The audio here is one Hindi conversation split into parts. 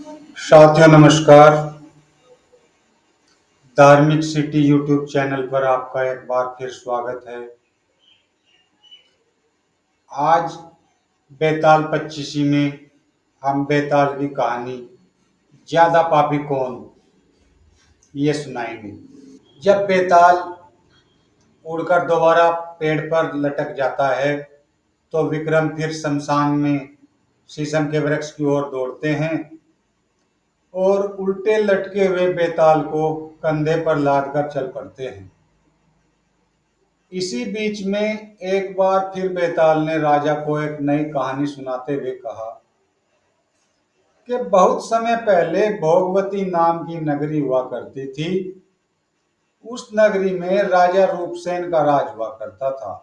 साथियों नमस्कार। धार्मिक सिटी यूट्यूब चैनल पर आपका एक बार फिर स्वागत है। आज बेताल पच्चीसी में हम बेताल की कहानी ज्यादा पापी कौन ये सुनाएंगे। जब बेताल उड़कर दोबारा पेड़ पर लटक जाता है तो विक्रम फिर शमशान में शीशम के वृक्ष की ओर दौड़ते हैं और उल्टे लटके हुए बेताल को कंधे पर लाद कर चल पड़ते हैं। इसी बीच में एक बार फिर बेताल ने राजा को एक नई कहानी सुनाते हुए कहा कि बहुत समय पहले भोगवती नाम की नगरी हुआ करती थी। उस नगरी में राजा रूपसेन का राज हुआ करता था।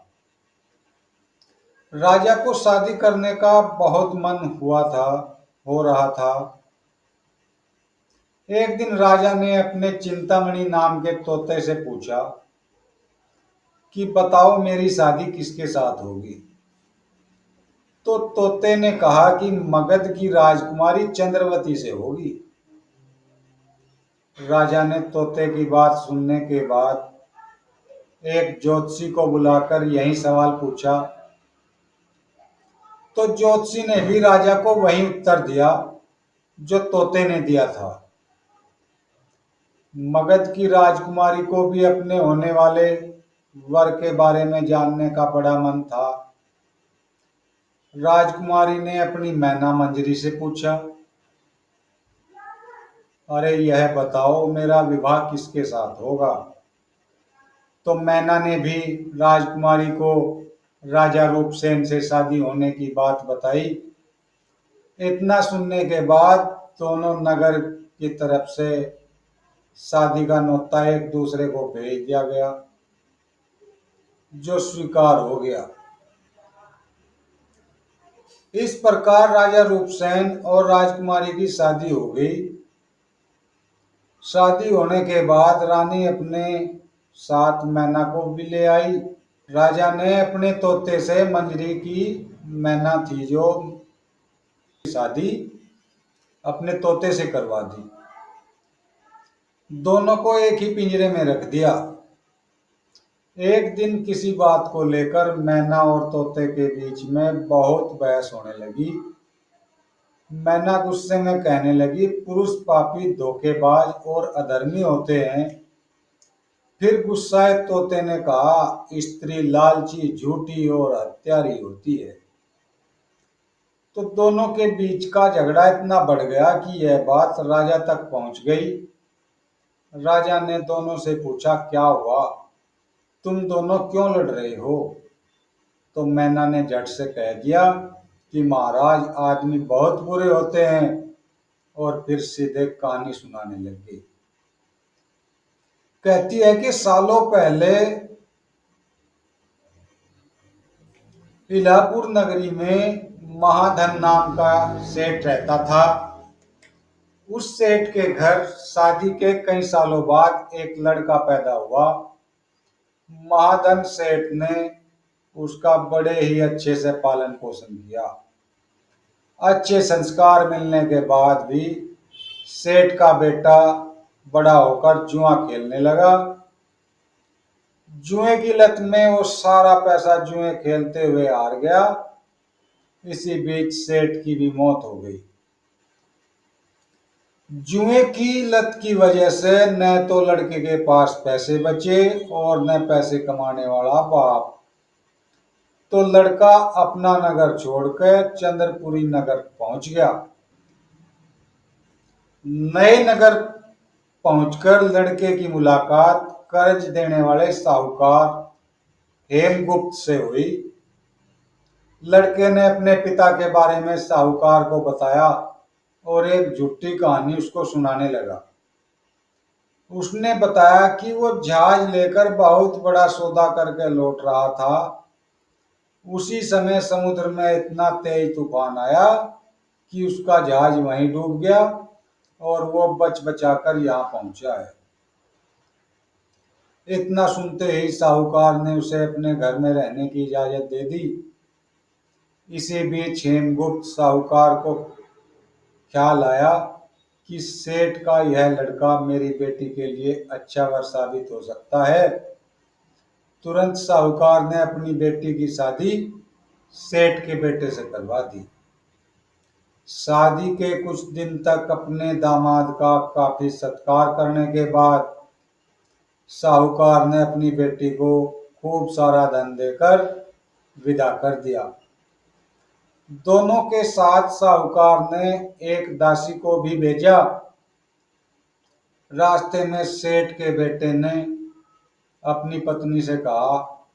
राजा को शादी करने का बहुत मन हो रहा था। एक दिन राजा ने अपने चिंतामणि नाम के तोते से पूछा कि बताओ मेरी शादी किसके साथ होगी। तो तोते ने कहा कि मगध की राजकुमारी चंद्रवती से होगी। राजा ने तोते की बात सुनने के बाद एक ज्योतिषी को बुलाकर यही सवाल पूछा। तो ज्योतिषी ने भी राजा को वही उत्तर दिया जो तोते ने दिया था। मगध की राजकुमारी को भी अपने होने वाले वर के बारे में जानने का बड़ा मन था। राजकुमारी ने अपनी मैना मंजरी से पूछा, अरे यह बताओ मेरा विवाह किसके साथ होगा। तो मैना ने भी राजकुमारी को राजा रूपसेन से शादी होने की बात बताई। इतना सुनने के बाद दोनों नगर की तरफ से शादी का न्योता एक दूसरे को भेज दिया गया, जो स्वीकार हो गया। इस प्रकार राजा रूपसेन और राजकुमारी की शादी हो गई। शादी होने के बाद रानी अपने साथ मैना को भी ले आई। राजा ने अपने तोते से मंजरी की मैना थी जो शादी अपने तोते से करवा दी। दोनों को एक ही पिंजरे में रख दिया। एक दिन किसी बात को लेकर मैना और तोते के बीच में बहुत बहस होने लगी। मैना गुस्से में कहने लगी, पुरुष पापी, धोखेबाज और अधर्मी होते हैं। फिर गुस्साए तोते ने कहा, स्त्री लालची, झूठी और हत्यारी होती है। तो दोनों के बीच का झगड़ा इतना बढ़ गया कि यह बात राजा तक पहुंच गई। राजा ने दोनों से पूछा, क्या हुआ, तुम दोनों क्यों लड़ रहे हो। तो मैना ने झट से कह दिया कि महाराज, आदमी बहुत बुरे होते हैं, और फिर सीधे कहानी सुनाने लग गई। कहती है कि सालों पहले इलाहापुर नगरी में महाधन नाम का सेठ रहता था। उस सेठ के घर शादी के कई सालों बाद एक लड़का पैदा हुआ। महाधन सेठ ने उसका बड़े ही अच्छे से पालन पोषण किया। अच्छे संस्कार मिलने के बाद भी सेठ का बेटा बड़ा होकर जुआ खेलने लगा। जुए की लत में वो सारा पैसा जुए खेलते हुए हार गया। इसी बीच सेठ की भी मौत हो गई। जुए की लत की वजह से न तो लड़के के पास पैसे बचे और न पैसे कमाने वाला बाप। तो लड़का अपना नगर छोड़कर चंद्रपुरी नगर पहुंच गया। नए नगर पहुंचकर लड़के की मुलाकात कर्ज देने वाले साहूकार हेमगुप्त से हुई। लड़के ने अपने पिता के बारे में साहूकार को बताया और एक झूठी कहानी उसको सुनाने लगा। उसने बताया कि वो जहाज लेकर बहुत बड़ा सौदा करके लौट रहा था। उसी समय समुद्र में इतना तेज तूफान आया कि उसका जहाज वहीं डूब गया और वो बच बचाकर यहाँ पहुंचा है। इतना सुनते ही साहूकार ने उसे अपने घर में रहने की इजाजत दे दी। इसी बीच हेमगुप्त साहूकार को ख्याल आया कि सेठ का यह लड़का मेरी बेटी के लिए अच्छा वर साबित हो सकता है। तुरंत साहूकार ने अपनी बेटी की शादी सेठ के बेटे से करवा दी। शादी के कुछ दिन तक अपने दामाद का काफी सत्कार करने के बाद साहूकार ने अपनी बेटी को खूब सारा धन देकर विदा कर दिया। दोनों के साथ साहूकार ने एक दासी को भी भेजा। रास्ते में सेठ के बेटे ने अपनी पत्नी से कहा,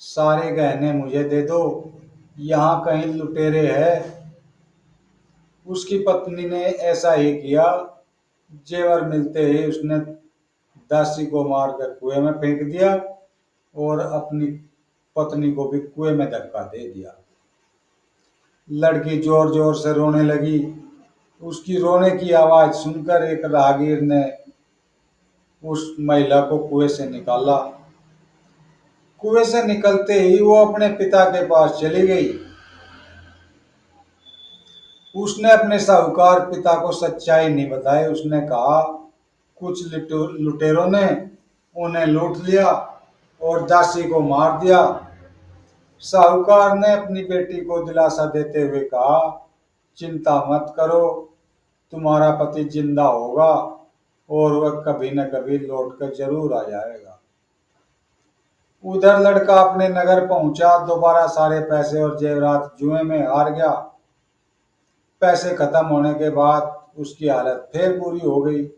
सारे गहने मुझे दे दो, यहाँ कहीं लुटेरे हैं। उसकी पत्नी ने ऐसा ही किया। जेवर मिलते ही उसने दासी को मारकर कुएं में फेंक दिया और अपनी पत्नी को भी कुएं में धक्का दे दिया। लड़की जोर जोर से रोने लगी। उसकी रोने की आवाज सुनकर एक राहगीर ने उस महिला को कुएं से निकाला। कुएं से निकलते ही वो अपने पिता के पास चली गई। उसने अपने साहूकार पिता को सच्चाई नहीं बताई। उसने कहा, कुछ लुटेरों ने उन्हें लूट लिया और दासी को मार दिया। साहूकार ने अपनी बेटी को दिलासा देते हुए कहा, चिंता मत करो, तुम्हारा पति जिंदा होगा और वह कभी न कभी लौट कर जरूर आ जाएगा। उधर लड़का अपने नगर पहुंचा। दोबारा सारे पैसे और जेवरात जुए में हार गया। पैसे खत्म होने के बाद उसकी हालत फिर बुरी हो गई।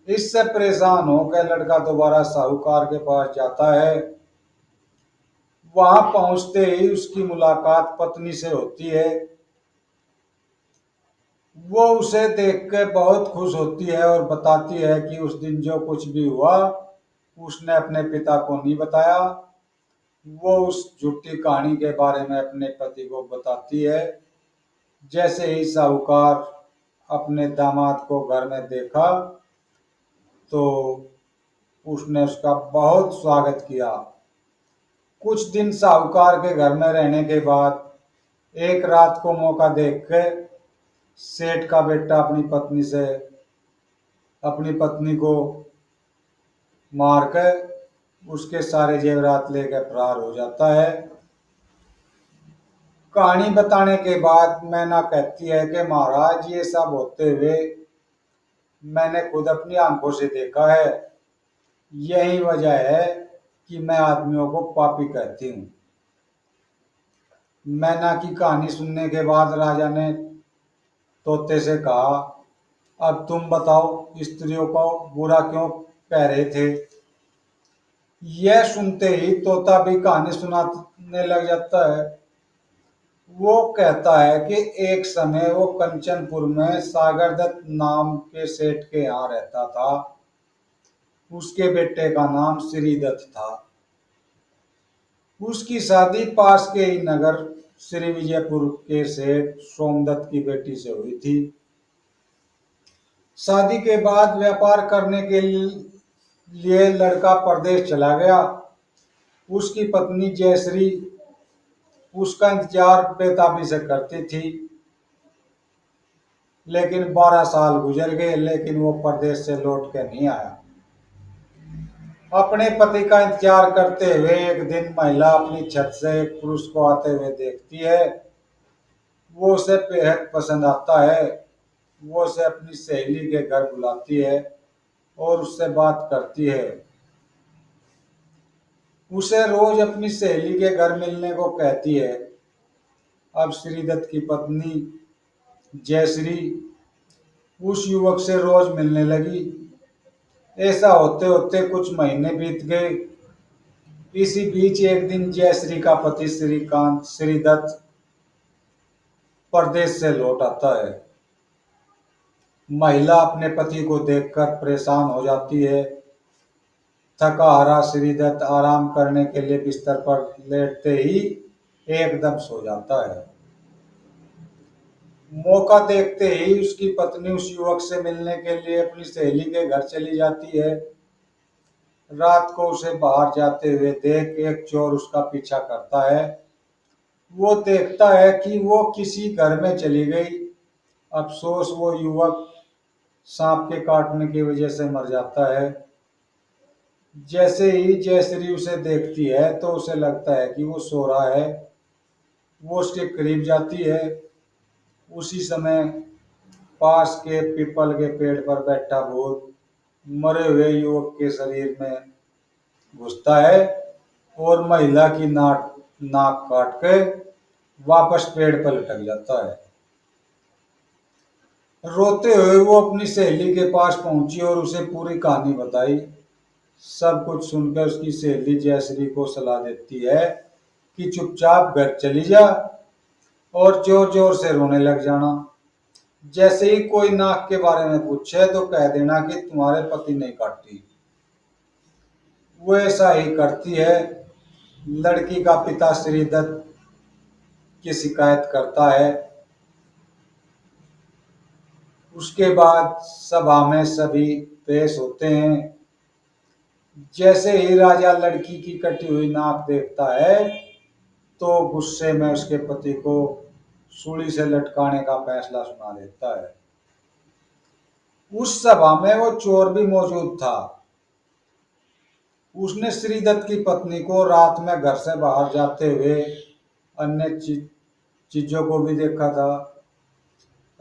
इससे परेशान होकर लड़का दोबारा साहूकार के पास जाता है। वहां पहुंचते ही उसकी मुलाकात पत्नी से होती है। वो उसे देखकर बहुत खुश होती है और बताती है कि उस दिन जो कुछ भी हुआ उसने अपने पिता को नहीं बताया। वो उस झूठी कहानी के बारे में अपने पति को बताती है। जैसे ही साहूकार अपने दामाद को घर में देखा तो उसने उसका बहुत स्वागत किया। कुछ दिन साहूकार के घर में रहने के बाद एक रात को मौका देख के सेठ का बेटा अपनी पत्नी को मार कर उसके सारे जेवरात लेकर फरार हो जाता है। कहानी बताने के बाद मैना कहती है कि महाराज, ये सब होते हुए मैंने खुद अपनी आंखों से देखा है। यही वजह है कि मैं आदमियों को पापी कहती हूँ। मैना की कहानी सुनने के बाद राजा ने तोते से कहा, अब तुम बताओ, स्त्रियों को बुरा क्यों कह रहे थे। यह सुनते ही तोता भी कहानी सुनाने लग जाता है। वो कहता है कि एक समय वो कंचनपुर में सागर दत्त नाम के सेठ के यहाँ रहता था। उसके बेटे का नाम श्रीदत्त था। उसकी शादी पास के ही नगर श्री विजयपुर के सेठ सोमदत्त की बेटी से हुई थी। शादी के बाद व्यापार करने के लिए लड़का परदेश चला गया। उसकी पत्नी जयश्री उसका इंतजार बेताबी से करती थी। लेकिन 12 साल गुजर गए, लेकिन वो परदेश से लौट के नहीं आया। अपने पति का इंतजार करते हुए एक दिन महिला अपनी छत से एक पुरुष को आते हुए देखती है। वो उसे बेहद पसंद आता है। वो उसे अपनी सहेली के घर बुलाती है और उससे बात करती है। उसे रोज अपनी सहेली के घर मिलने को कहती है। अब श्रीदत्त की पत्नी जयश्री उस युवक से रोज मिलने लगी। ऐसा होते होते कुछ महीने बीत गए। इसी बीच एक दिन जयश्री का पति श्रीदत्त परदेश से लौट आता है। महिला अपने पति को देखकर परेशान हो जाती है। थका हारा श्रीदत्त आराम करने के लिए बिस्तर पर लेटते ही एकदम सो जाता है। मौका देखते ही उसकी पत्नी उस युवक से मिलने के लिए अपनी सहेली के घर चली जाती है। रात को उसे बाहर जाते हुए देख एक चोर उसका पीछा करता है। वो देखता है कि वो किसी घर में चली गई। अफसोस, वो युवक सांप के काटने की वजह से मर जाता है। जैसे ही जयश्री उसे देखती है तो उसे लगता है कि वो सो रहा है। वो उसके करीब जाती है। उसी समय पास के पीपल के पेड़ पर बैठा भूत मरे हुए युवक के शरीर में घुसता है और महिला की नाक काट के वापस पेड़ पर लटक जाता है। रोते हुए वो अपनी सहेली के पास पहुंची और उसे पूरी कहानी बताई। सब कुछ सुनकर उसकी सहेली जयश्री को सलाह देती है कि चुपचाप घर चली जा और जोर जोर से रोने लग जाना। जैसे ही कोई नाक के बारे में पूछे तो कह देना कि तुम्हारे पति ने काटी। वो ऐसा ही करती है। लड़की का पिता श्रीदत्त की शिकायत करता है। उसके बाद सभा में सभी पेश होते हैं। जैसे ही राजा लड़की की कटी हुई नाक देखता है तो गुस्से में उसके पति को सूली से लटकाने का फैसला सुना देता है। उस सभा में वो चोर भी मौजूद था। उसने श्रीदत्त की पत्नी को रात में घर से बाहर जाते हुए अन्य चीजों को भी देखा था।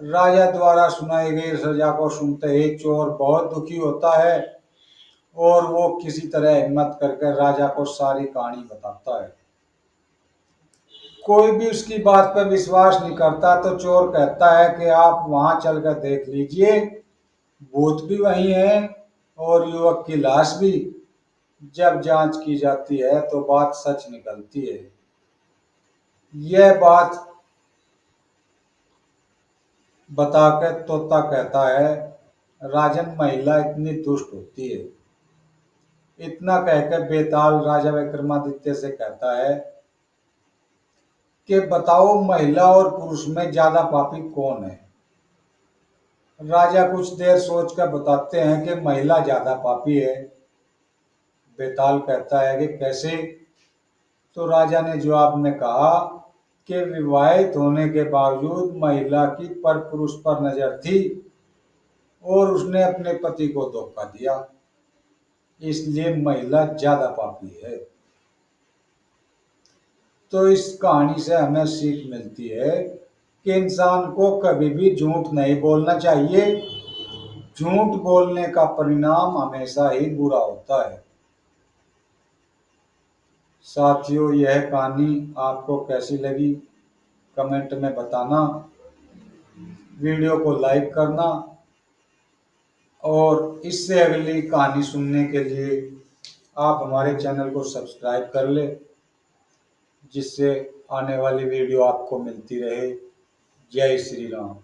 राजा द्वारा सुनाई गई सजा को सुनते ही चोर बहुत दुखी होता है और वो किसी तरह हिम्मत करके राजा को सारी कहानी बताता है। कोई भी उसकी बात पर विश्वास नहीं करता तो चोर कहता है कि आप वहां चलकर देख लीजिए, भूत भी वही है और युवक की लाश भी। जब जांच की जाती है तो बात सच निकलती है। यह बात बताकर तोता कहता है, राजन महिला इतनी दुष्ट होती है। इतना कहकर बेताल राजा विक्रमादित्य से कहता है कि बताओ महिला और पुरुष में ज्यादा पापी कौन है। राजा कुछ देर सोचकर बताते हैं कि महिला ज्यादा पापी है। बेताल कहता है कि कैसे। तो राजा ने जवाब में कहा कि विवाहित होने के बावजूद महिला की पर पुरुष पर नजर थी और उसने अपने पति को धोखा दिया, इसलिए महिला ज्यादा पापी है। तो इस कहानी से हमें सीख मिलती है कि इंसान को कभी भी झूठ नहीं बोलना चाहिए। झूठ बोलने का परिणाम हमेशा ही बुरा होता है। साथियों, यह कहानी आपको कैसी लगी कमेंट में बताना। वीडियो को लाइक करना और इससे अगली कहानी सुनने के लिए आप हमारे चैनल को सब्सक्राइब कर ले, जिससे आने वाली वीडियो आपको मिलती रहे। जय श्री राम।